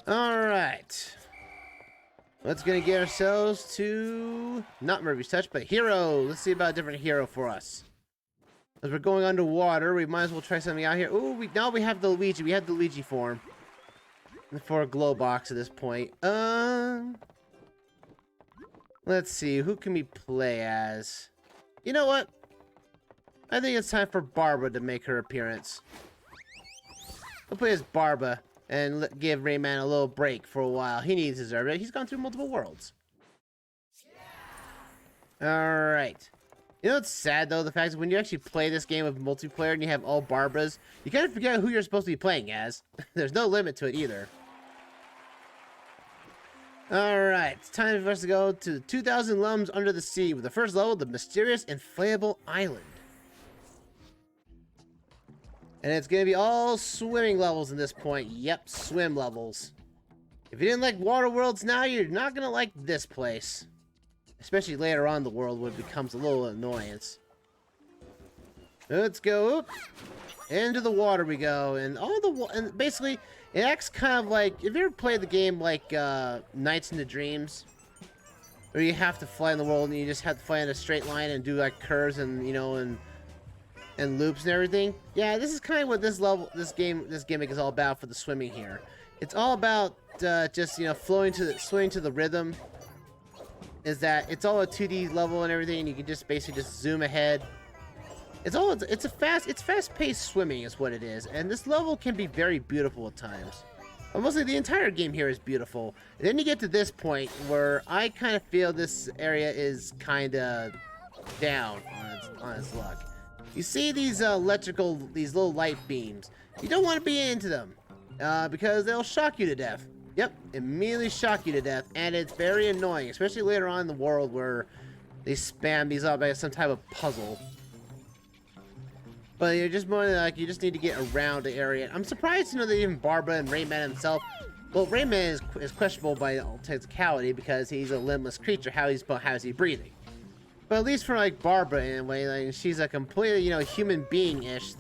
Alright. Let's gonna get ourselves to not Murphy's Touch, but Hero. Let's see about a different hero for us. As we're going underwater, we might as well try something out here. Ooh, now we have the Luigi. We have the Luigi form. For a glow box at this point. Let's see, who can we play as? You know what? I think it's time for Barbra to make her appearance. We'll play as Barbra and give Rayman a little break for a while. He needs his it. He's gone through multiple worlds. Alright. You know what's sad though? The fact that when you actually play this game with multiplayer and you have all Barbras, you kind of forget who you're supposed to be playing as. There's no limit to it either. Alright, it's time for us to go to 2,000 Lums Under the Sea with the first level, the Mysterious Inflatable Island. And it's going to be all swimming levels in this point. Yep, swim levels. If you didn't like water worlds now, you're not going to like this place. Especially later on in the world when it becomes a little annoyance. Let's go. Oop. Into the water we go. And basically, it acts kind of like, have you ever played the game like Nights into Dreams? Where you have to fly in the world and you just have to fly in a straight line and do like curves and, you know, and loops and everything. Yeah, this is kind of what this gimmick is all about for the swimming here. It's all about just, you know, swimming to the rhythm. Is that it's all a 2D level and everything, and you can just basically just zoom ahead. It's fast-paced swimming is what it is, and this level can be very beautiful at times. But mostly the entire game here is beautiful. And then you get to this point where I kind of feel this area is kind of down on its luck. You see these these little light beams. You don't want to be into them because they'll shock you to death. Yep, immediately shock you to death, and it's very annoying, especially later on in the world where they spam these up as some type of puzzle. But you're just more like you just need to get around the area. I'm surprised to know that even Barbra and Rayman himself. Well, Rayman is questionable by all technicality because he's a limbless creature. How is he breathing? But at least for like Barbra in a way, like she's a completely, you know, human being-ish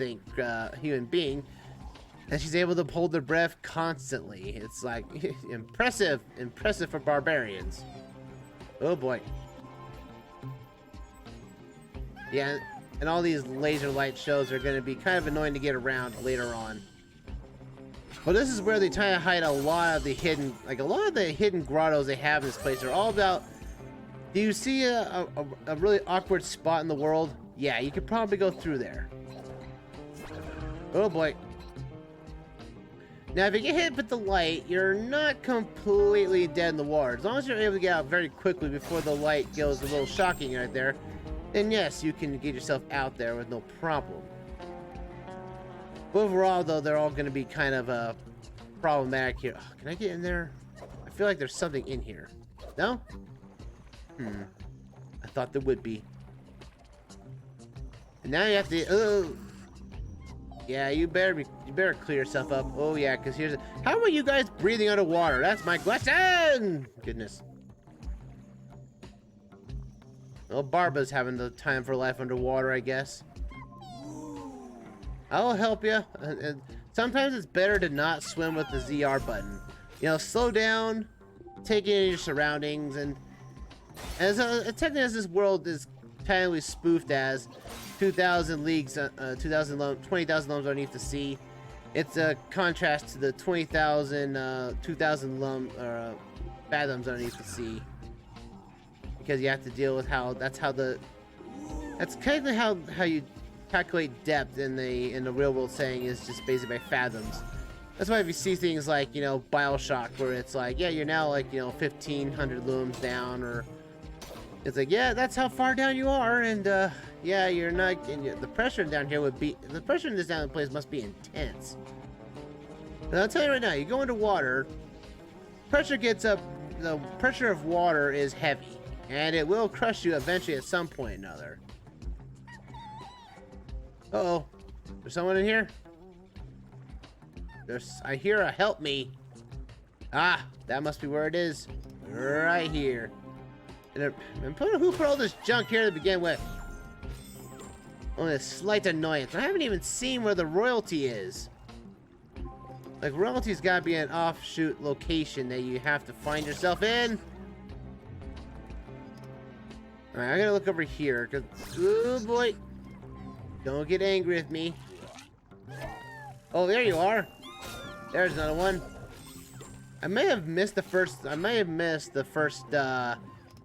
human being, and she's able to hold her breath constantly. It's like impressive for barbarians. Oh boy. Yeah, and all these laser light shows are going to be kind of annoying to get around later on. But this is where they try to hide a lot of the hidden grottos they have in this place. They're all about. Do you see a really awkward spot in the world? Yeah, you could probably go through there. Oh boy. Now, if you get hit with the light, you're not completely dead in the water. As long as you're able to get out very quickly before the light goes a little shocking right there, then yes, you can get yourself out there with no problem. But overall, though, they're all going to be kind of problematic here. Oh, can I get in there? I feel like there's something in here. No? I thought there would be. And now you have to. Yeah, you better clear yourself up. Oh yeah, because how are you guys breathing underwater? That's my question. Goodness. Well, Barbra's having the time for life underwater, I guess. I'll help you. And sometimes it's better to not swim with the ZR button. You know, slow down, take in your surroundings, and as technically as this world is technically spoofed as 2,000 leagues, 20,000 lums underneath the sea. It's a contrast to the 20,000, 2,000 fathoms underneath the sea. Because you have to deal with that's kind of how you calculate depth in the real world saying is just basically by fathoms. That's why if you see things like, you know, BioShock, where it's like, yeah, you're now like, you know, 1,500 looms down, or it's like, yeah, that's how far down you are, and yeah, you're not. And the pressure down here the pressure in this down place must be intense. And I'll tell you right now, you go into water, pressure gets up. The pressure of water is heavy, and it will crush you eventually at some point or another. Uh-oh, there's someone in here. I hear a help me. Ah, that must be where it is. Right here. And who put all this junk here to begin with? Only a slight annoyance. I haven't even seen where the royalty is. Like, royalty's gotta be an offshoot location that you have to find yourself in. Alright, I gotta look over here, because... Oh, boy. Don't get angry with me. Oh, there you are. There's another one. I may have missed the first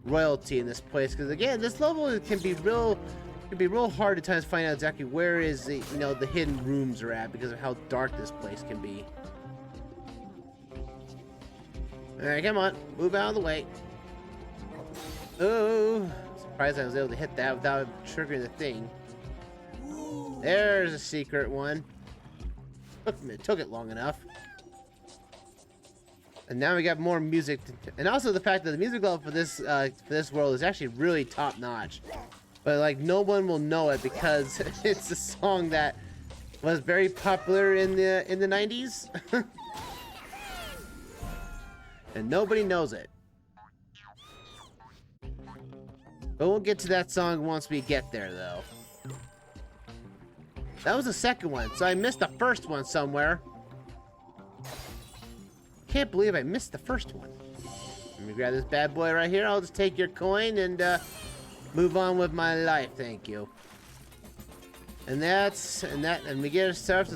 royalty in this place, because again, this level can be real hard at times to find out exactly where is the, the hidden rooms are at, because of how dark this place can be. Alright, come on. Move out of the way. Oh, surprised I was able to hit that without triggering the thing. There's a secret one. Took it long enough. And now we got more music. And also the fact that the music level for this world is actually really top notch. But like no one will know it because it's a song that was very popular in the 90s. And nobody knows it. But we'll get to that song once we get there, though. That was the second one, so I missed the first one somewhere. Can't believe I missed the first one. Let me grab this bad boy right here. I'll just take your coin and move on with my life. Thank you. And we get ourselves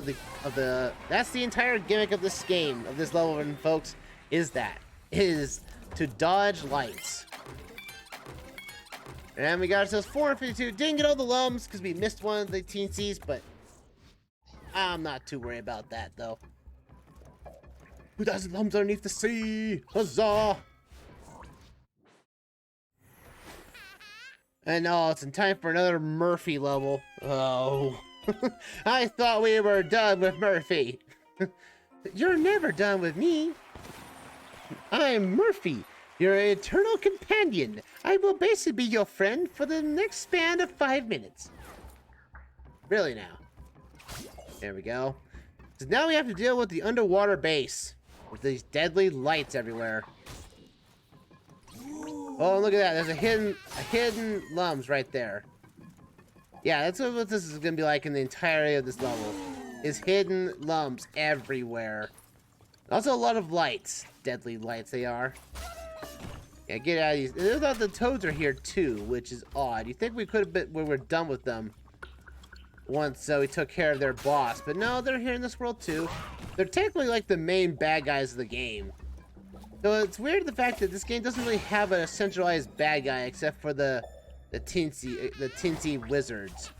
that's the entire gimmick of this game, of this level, folks. Is to dodge lights. And we got ourselves 452. Didn't get all the lums because we missed one of the teensies, but I'm not too worried about that though. 2,000 lums underneath the sea. Huzzah! And oh, it's in time for another Murphy level. Oh. I thought we were done with Murphy. You're never done with me. I'm Murphy, your eternal companion. I will basically be your friend for the next span of 5 minutes. Really now. There we go. So now we have to deal with the underwater base. With these deadly lights everywhere. Oh, look at that. There's a hidden lums right there. Yeah, that's what this is going to be like in the entirety of this level. Is hidden lums everywhere. Also a lot of lights. Deadly lights they are. Yeah, get out of these. There's thought the toads are here too, which is odd. You think we could have been, we were done with them once we took care of their boss. But no, they're here in this world too. They're technically like the main bad guys of the game. So it's weird the fact that this game doesn't really have a centralized bad guy except for the teensy wizards.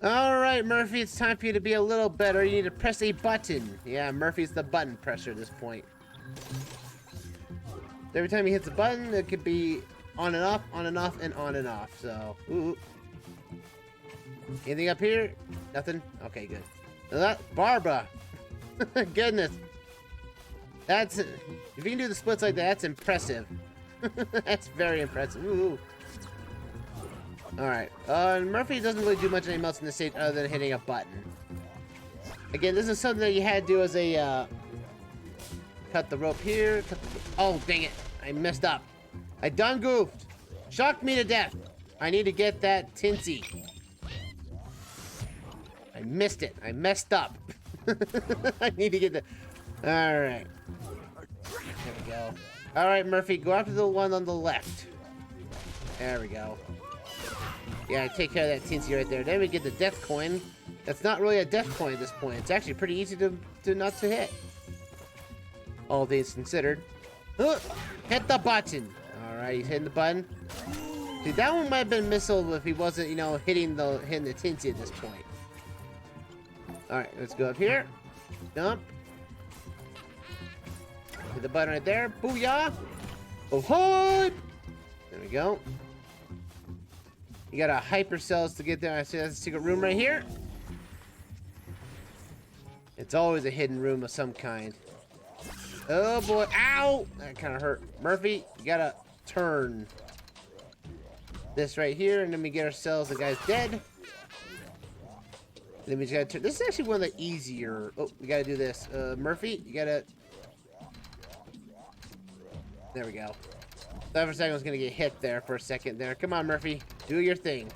Alright, Murphy, it's time for you to be a little better. You need to press a button. Yeah, Murphy's the button presser at this point. Every time he hits a button, it could be on and off, on and off, and on and off. So, ooh. Anything up here? Nothing? Okay, good. Now that, Barbra. Goodness. That's, if you can do the splits like that, that's impressive. That's very impressive. Ooh. Alright, Murphy doesn't really do much else in this stage other than hitting a button. Again, this is something that you had to do as a, cut the rope here, oh, dang it, I messed up. I done goofed. Shocked me to death. I need to get that tinsy. I missed it, I messed up. I need to get the, alright. There we go. Alright, Murphy, go after the one on the left. There we go. Yeah, take care of that tinsy right there. Then we get the death coin. That's not really a death coin at this point. It's actually pretty easy to not to hit. All things considered. Hit the button. Alright, he's hitting the button. See, that one might have been missile if he wasn't, hitting the tinsy at this point. Alright, let's go up here. Jump. Hit the button right there. Booyah! Oh, there we go. You gotta hyper cells to get there. I see that's a secret room right here. It's always a hidden room of some kind. Oh boy, ow! That kind of hurt. Murphy, you gotta turn this right here, and then we get ourselves, the guy's dead. And then we just gotta turn. This is actually one of the easier. Oh, we gotta do this. Murphy, you gotta There we go. Thought for a second I was gonna get hit there for a second there. Come on, Murphy. Do your thing.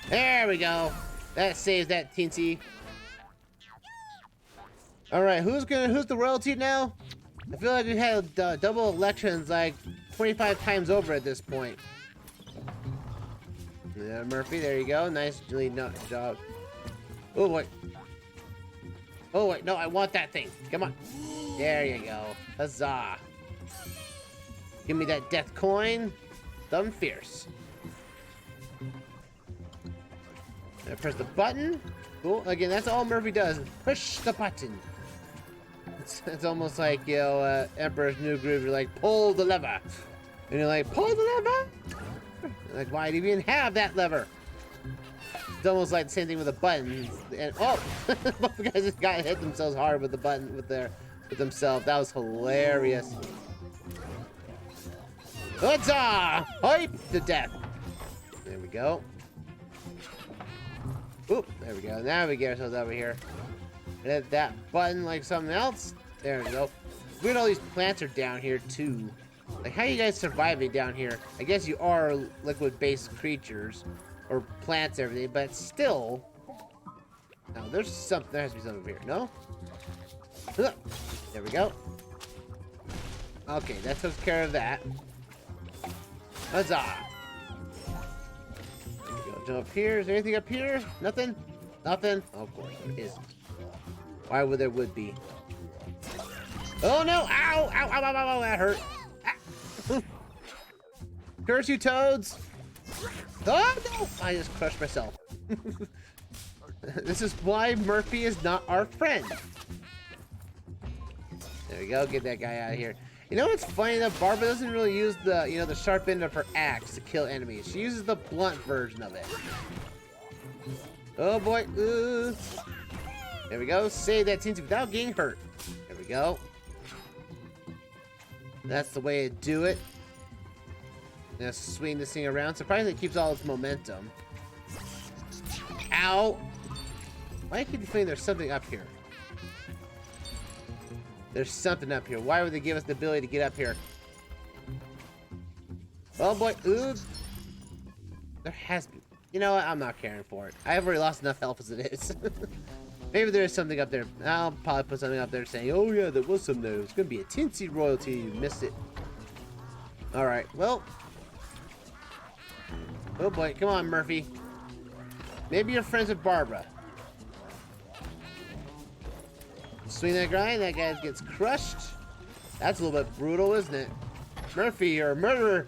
There we go. That saves that teensy. Alright, who's the royalty now? I feel like we've had double elections like 25 times over at this point. Yeah, Murphy, there you go. Nice job. Oh, wait. Oh, wait. No, I want that thing. Come on. There you go. Huzzah. Give me that death coin. Dumb fierce. And press the button. Cool. Again, that's all Murphy does. Push the button. It's almost like, you know, Emperor's New Groove. You're like, pull the lever. And you're like, pull the lever? Like, why do you even have that lever? It's almost like the same thing with the buttons. And oh, both the guys just got hit themselves hard with the button with themselves. That was hilarious. Huzzah! Hype to death. There we go. Oop, there we go. Now we get ourselves over here. Hit that button like something else. There we go. Weird, all these plants are down here too. Like, how are you guys surviving down here? I guess you are liquid-based creatures. Or plants, everything, but still. Now, there has to be something over here. No? There we go. Okay, that took care of that. Huzzah! There we go. Jump up here. Is there anything up here? Nothing? Nothing? Oh, of course, there isn't. Why would there would be? Oh no! Ow! Ow! Ow! Ow! Ow! Ow! That hurt. Ah. Curse you, toads! Oh no! I just crushed myself. This is why Murphy is not our friend. There we go. Get that guy out of here. You know what's funny though? Barbra doesn't really use the, you know, the sharp end of her axe to kill enemies. She uses the blunt version of it. Oh boy. There we go. Save that teensy without getting hurt. There we go. That's the way to do it. Now swing this thing around. Surprisingly, it keeps all its momentum. Ow! Why do I keep feeling there's something up here? There's something up here. Why would they give us the ability to get up here? Oh boy. Ooh. There has been. You know what? I'm not caring for it. I've already lost enough health as it is. Maybe there is something up there. I'll probably put something up there saying, oh yeah, there was some there. It's going to be a teensy royalty. You missed it. Alright, well. Oh boy, come on, Murphy. Maybe you're friends with Barbra. Swing that guy, and that guy gets crushed. That's a little bit brutal, isn't it? Murphy, you're a murderer.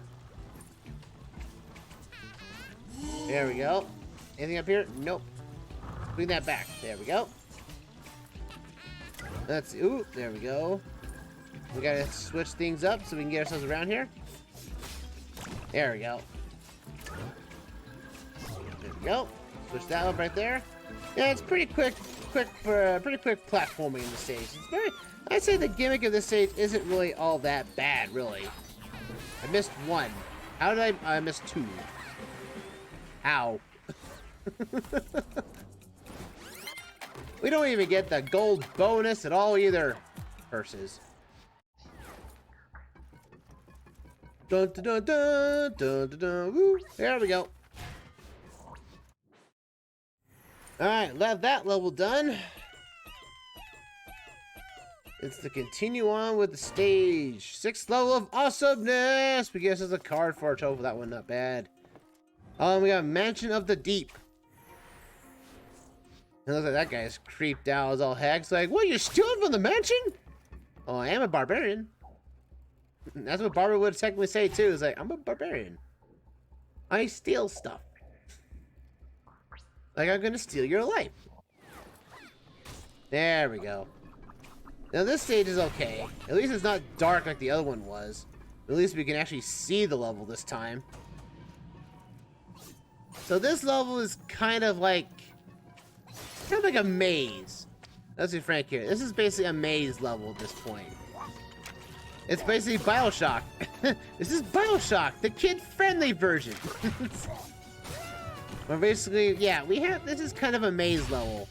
There we go. Anything up here? Nope. Bring that back. There we go. Let's see. Ooh, there we go. We gotta switch things up so we can get ourselves around here. There we go. There we go. Switch that up right there. Yeah, it's pretty quick platforming in the stage. It's very. I'd say the gimmick of this stage isn't really all that bad, really. I missed one. How did I miss two? Ow. We don't even get the gold bonus at all either. Curses. Dun dun dun dun dun dun dun. Woo. There we go. Alright, that level done. It's to continue on with the stage. 6th level of awesomeness. We guess there's a card for it. Oh, that one not bad. We got Mansion of the Deep. It looks like that guy's creeped out as all heck. It's like, what, you're stealing from the mansion? Oh, I am a barbarian. That's what Barbra would technically say too. It's like, I'm a barbarian. I steal stuff. Like I'm gonna steal your life. There we go. Now this stage is okay. At least it's not dark like the other one was. At least we can actually see the level this time. So this level is kind of like a maze. Let's be frank here. This is basically a maze level at this point. It's basically BioShock. This is BioShock, the kid-friendly version. But basically, yeah, this is kind of a maze level.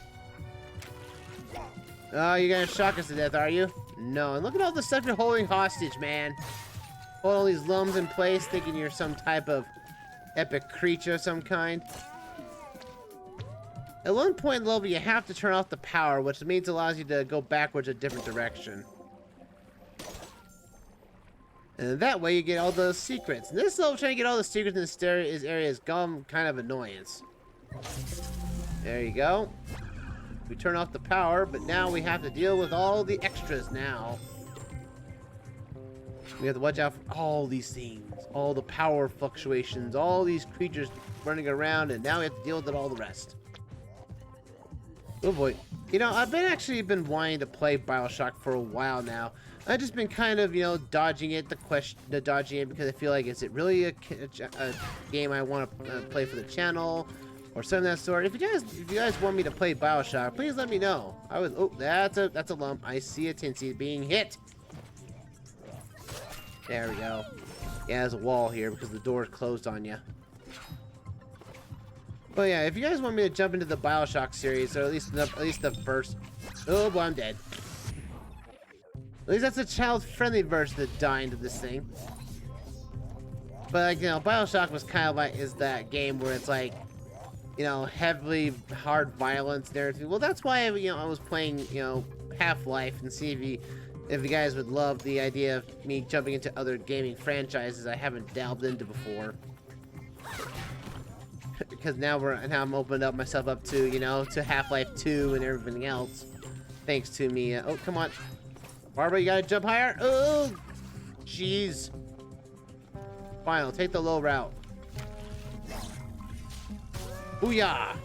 Oh, you're gonna shock us to death, are you? No. And look at all the stuff you're holding hostage, man. Hold all these lumps in place, thinking you're some type of epic creature of some kind. At one point in the level, you have to turn off the power, which means it allows you to go backwards a different direction. And that way you get all those secrets. And this level, trying to get all the secrets in this area is kind of annoyance. There you go. We turn off the power, but now we have to deal with all the extras now. We have to watch out for all these things. All the power fluctuations, all these creatures running around, and now we have to deal with all the rest. Oh boy. You know, I've been wanting to play BioShock for a while now. I've just been kind of, you know, dodging it, dodging it because I feel like, is it really a game I want to play for the channel or something of that sort? If you guys want me to play BioShock, please let me know. Oh, that's a lump. I see a Tinsy being hit. There we go. Yeah, there's a wall here because the door is closed on you. But yeah, if you guys want me to jump into the BioShock series, or at least the first... Oh boy, I'm dead. At least that's a child-friendly version of dying to this thing. But like, you know, BioShock was kind of like, is that game where it's like, you know, heavily hard violence and everything. Well, that's why, you know, I was playing, you know, Half-Life and see if you guys would love the idea of me jumping into other gaming franchises I haven't delved into before. Because now I'm opened up myself up to, you know, to Half-Life 2 and everything else. Thanks to me. Oh, come on. Barbara, you gotta jump higher. Oh, jeez. Fine, I'll take the low route. Booyah!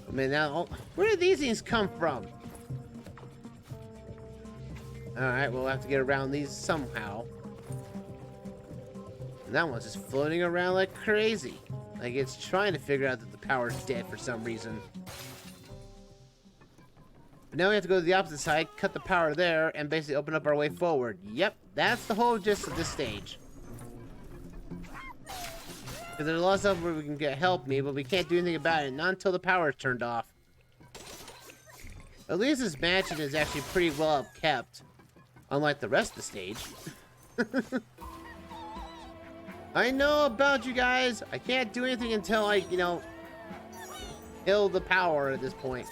I mean, now, where did these things come from? Alright, we'll have to get around these somehow. And that one's just floating around like crazy. Like it's trying to figure out that the power's dead for some reason. But now we have to go to the opposite side, cut the power there, and basically open up our way forward. Yep, that's the whole gist of this stage. Because there's a lot of stuff where we can get help me, but we can't do anything about it, not until the power is turned off. At least this mansion is actually pretty well kept, unlike the rest of the stage. I know about you guys. I can't do anything until I, you know, kill the power at this point.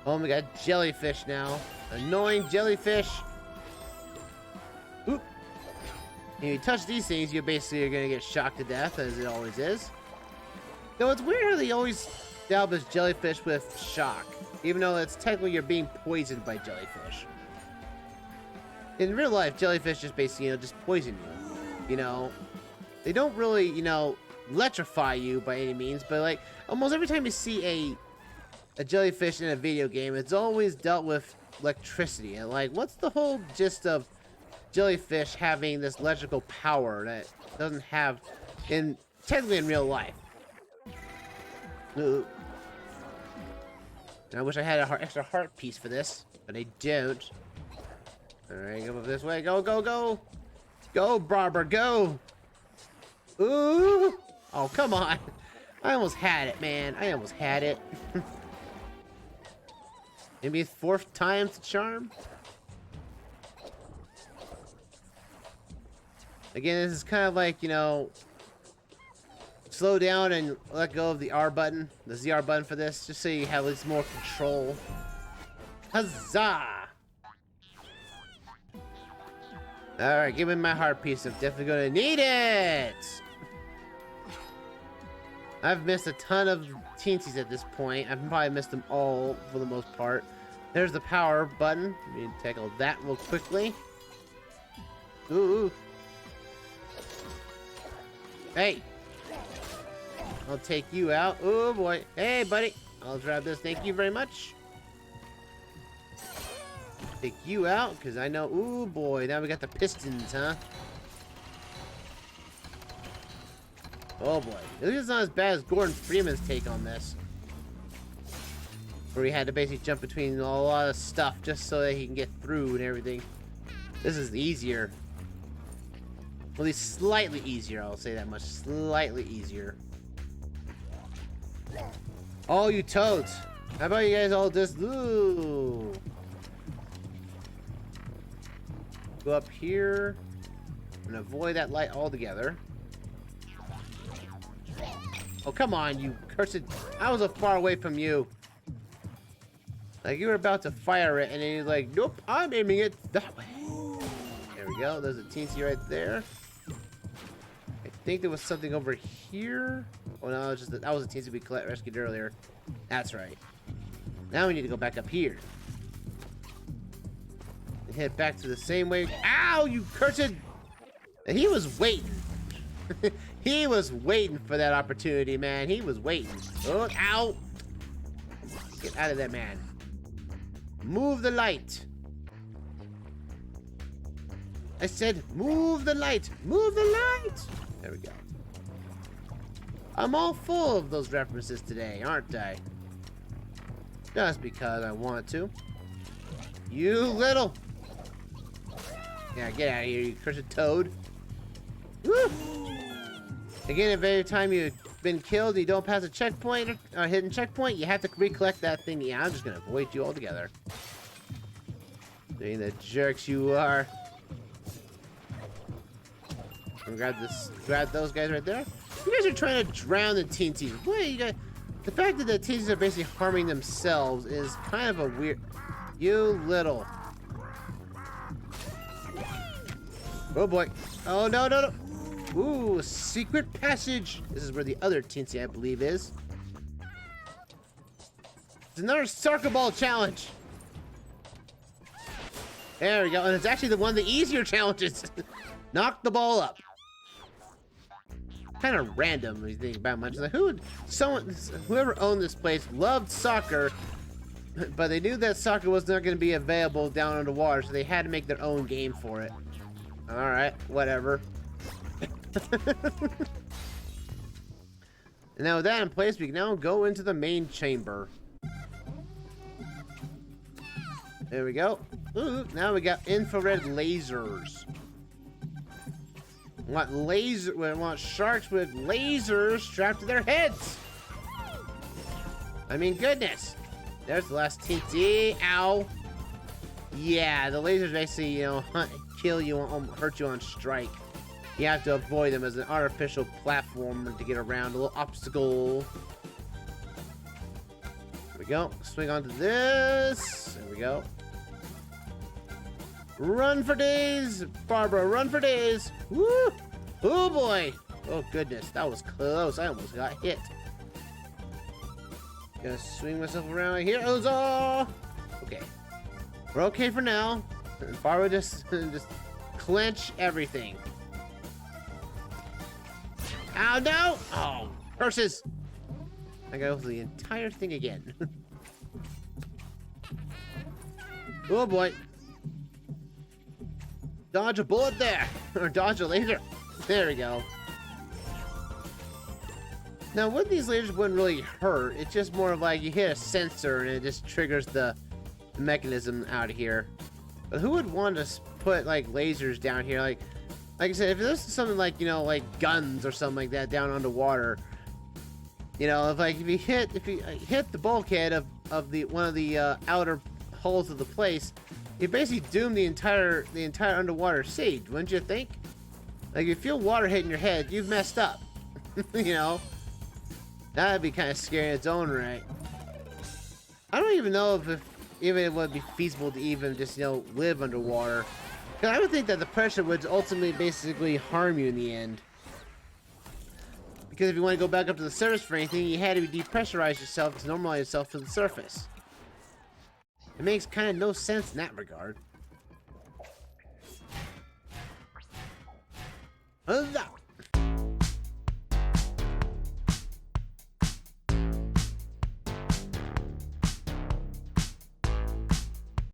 Oh, we got jellyfish now. Annoying jellyfish. Oop. If you touch these things, you basically are going to get shocked to death, as it always is. Though it's weird how they always establish jellyfish with shock, even though it's technically you're being poisoned by jellyfish. In real life, jellyfish just basically, you know, just poison you. You know, they don't really, you know, electrify you by any means, but like almost every time you see a jellyfish in a video game, it's always dealt with electricity. And like, what's the whole gist of jellyfish having this electrical power that doesn't have technically in real life? Ooh. I wish I had an extra heart piece for this, but I don't. Alright, go this way. Go, go, go! Go, Barbra, go! Ooh! Oh, come on! I almost had it, man. I almost had it. Maybe fourth time's the charm? Again, this is kind of like, you know, slow down and let go of the R button, the ZR button for this, just so you have at least more control. Huzzah! Alright, give me my heart piece. I'm definitely gonna need it! I've missed a ton of teensies at this point. I've probably missed them all for the most part. There's the power button. Let me tackle that real quickly. Ooh. Hey! I'll take you out. Oh boy. Hey, buddy. I'll grab this. Thank you very much. Take you out, because I know... Ooh, boy. Now we got the pistons, huh? Oh, boy. At least it's not as bad as Gordon Freeman's take on this. Where he had to basically jump between a lot of stuff just so that he can get through and everything. This is easier. Well, at least slightly easier, I'll say that much. Slightly easier. Oh, you toads. How about you guys all just ooh. Go up here and avoid that light altogether. Oh, come on, you cursed. I was so far away from you. Like, you were about to fire it, and then you're like, nope, I'm aiming it that way. There we go. There's a teensy right there. I think there was something over here. Oh, no, it was just that was a teensy we rescued earlier. That's right. Now we need to go back up here. And head back to the same way. Ow, you cursed. He was waiting. He was waiting for that opportunity, man. He was waiting. Oh, ow. Get out of there, man. Move the light. I said, move the light. Move the light. There we go. I'm all full of those references today, aren't I? Just because I want to. You little. Yeah, get out of here, you cursed toad. Woo! Again, if every time you've been killed and you don't pass a checkpoint or a hidden checkpoint, you have to recollect that thing. Yeah, I'm just gonna avoid you altogether. Being the jerks you are. Grab those guys right there. You guys are trying to drown the teensies. What you guys? The fact that the teensies are basically harming themselves is kind of a weird. You little. Oh boy. Oh no no no. Ooh, secret passage. This is where the other teensy, I believe, is. It's another soccer ball challenge. There we go. And it's actually one of the easier challenges. Knock the ball up. Kind of random when you think about it. Like, whoever owned this place loved soccer, but they knew that soccer was not going to be available down underwater, so they had to make their own game for it. All right, whatever. And now with that in place, we can now go into the main chamber. There we go. Ooh, now we got infrared lasers. We want sharks with lasers strapped to their heads. I mean, goodness. There's the last teensy. Ow. Yeah, the lasers basically, you know, kill you, hurt you on strike. You have to avoid them as an artificial platform to get around, a little obstacle. There we go. Swing onto this. There we go. Run for days, Barbara, run for days. Woo! Oh boy. Oh goodness, that was close. I almost got hit. Gonna swing myself around right here. Huzzah! Okay. We're okay for now. Barbara just clench everything. Ow, no! Oh, curses! I gotta go through the entire thing again. Oh boy. Dodge a bullet there! Or dodge a laser. There we go. Now, with these lasers wouldn't really hurt. It's just more of like you hit a sensor and it just triggers the mechanism out of here. But who would want to put like lasers down here? Like I said, if this is something like, you know, like guns or something like that down underwater, you know, if you hit the bulkhead of one of the outer holes of the place, you basically doom the entire underwater siege, wouldn't you think? Like, if you feel water hitting your head, you've messed up. You know, that'd be kind of scary in its own right. I don't even know if even it would be feasible to even just, you know, live underwater. Because I would think that the pressure would ultimately basically harm you in the end. Because if you want to go back up to the surface for anything, you had to depressurize yourself to normalize yourself to the surface. It makes kind of no sense in that regard. Huzzah!